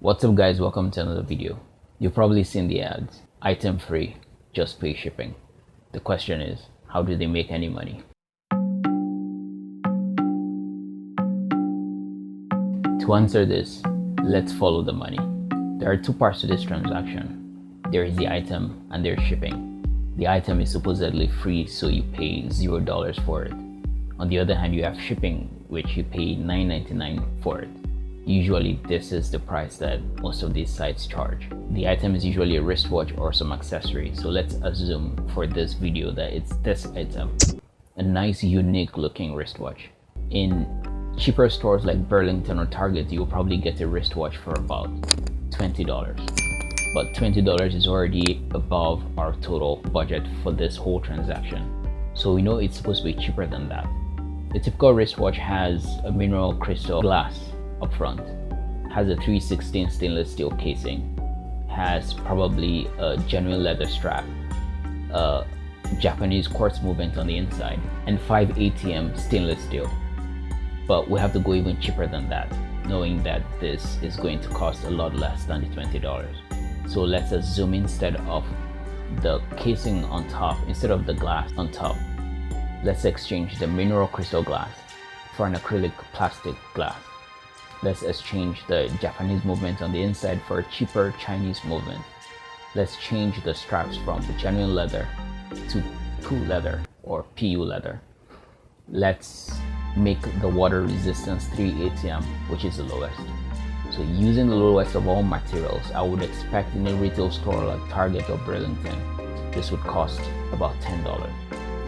What's up guys, welcome to another video. You've probably seen the ads, item free, just pay shipping. The question is, how do they make any money? To answer this, let's follow the money. There are two parts to this transaction. There is the item and there's shipping. The item is supposedly free, so you pay $0 for it. On the other hand, you have shipping, which you pay $9.99 for it. Usually this is the price that most of these sites charge. The item is usually a wristwatch or some accessory, so let's assume for this video that it's this item, a nice unique looking wristwatch. In cheaper stores like Burlington or Target, you'll probably get a wristwatch for about $20, but $20 is already above our total budget for this whole transaction, so we know it's supposed to be cheaper than that. The typical wristwatch has a mineral crystal glass up front, has a 316 stainless steel casing, has probably a genuine leather strap, a Japanese quartz movement on the inside, and 5 ATM stainless steel. But we have to go even cheaper than that, knowing that this is going to cost a lot less than the $20. So let's assume instead of the casing on top, instead of the glass on top, let's exchange the mineral crystal glass for an acrylic plastic glass. Let's exchange the Japanese movement on the inside for a cheaper Chinese movement. Let's change the straps from the genuine leather to PU leather or PU leather. Let's make the water resistance 3 ATM, which is the lowest. So using the lowest of all materials, I would expect in a retail store like Target or Burlington, this would cost about $10.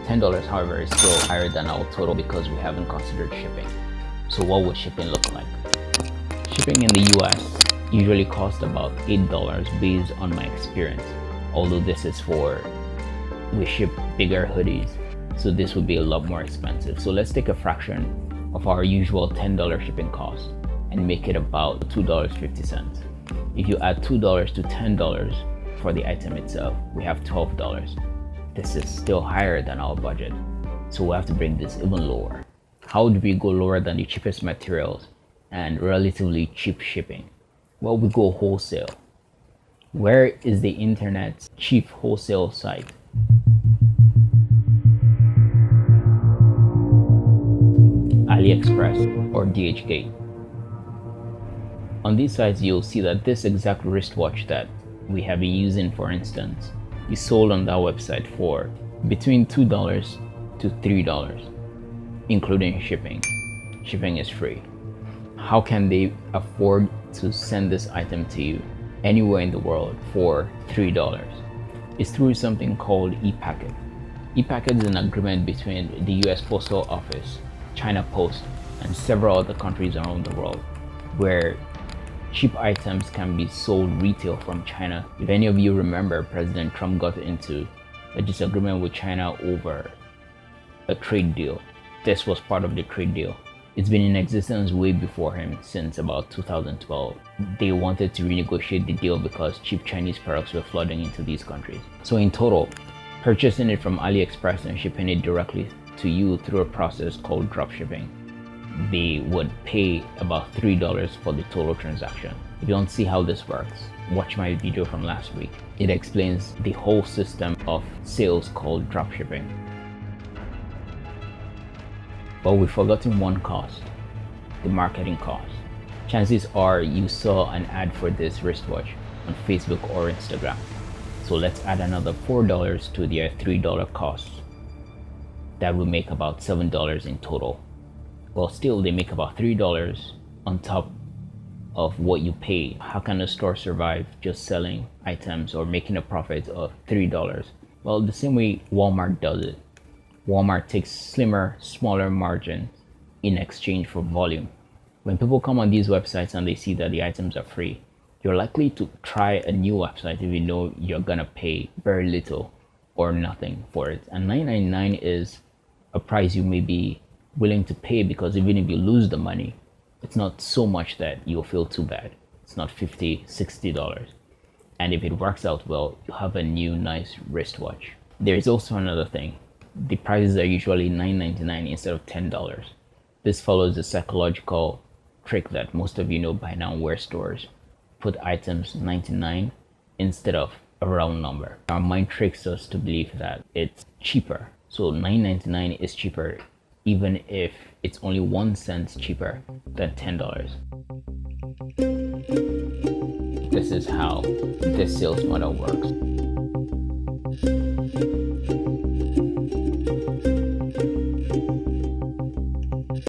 $10, however, is still higher than our total because we haven't considered shipping. So what would shipping look like? Shipping in the US usually costs about $8 based on my experience, although this is for, we ship bigger hoodies, so this would be a lot more expensive. So let's take a fraction of our usual $10 shipping cost and make it about $2.50. If you add $2 to $10 for the item itself, we have $12. This is still higher than our budget, so we have to bring this even lower. How do we go lower than the cheapest materials and relatively cheap shipping? Well, we go wholesale. Where is the internet's cheap wholesale site? AliExpress or DHgate. On these sites, you'll see that this exact wristwatch that we have been using, for instance, is sold on that website for between $2 to $3, including shipping. Shipping is free. How can they afford to send this item to you anywhere in the world for $3? It's through something called ePacket. ePacket is an agreement between the US Postal Office, China Post, and several other countries around the world, where cheap items can be sold retail from China. If any of you remember, President Trump got into a disagreement with China over a trade deal. This was part of the trade deal. It's been in existence way before him, since about 2012. They wanted to renegotiate the deal because cheap Chinese products were flooding into these countries. So in total, purchasing it from AliExpress and shipping it directly to you through a process called dropshipping, they would pay about $3 for the total transaction. If you don't see how this works, watch my video from last week. It explains the whole system of sales called dropshipping. But we've forgotten one cost, the marketing cost. Chances are you saw an ad for this wristwatch on Facebook or Instagram. So let's add another $4 to their $3 cost. That will make about $7 in total. Well, still they make about $3 on top of what you pay. How can a store survive just selling items or making a profit of $3? Well, the same way Walmart does it. Walmart takes slimmer, smaller margins in exchange for volume. When people come on these websites and they see that the items are free, you're likely to try a new website if you know you're gonna pay very little or nothing for it. And $9.99 is a price you may be willing to pay, because even if you lose the money, it's not so much that you'll feel too bad. It's not $50, $60. And if it works out well, you have a new nice wristwatch. There is also another thing. The prices are usually $9.99 instead of $10. This follows the psychological trick that most of you know by now where stores put items 99 instead of a round number. Our mind tricks us to believe that it's cheaper. So $9.99 is cheaper even if it's only 1 cent cheaper than $10. This is how this sales model works.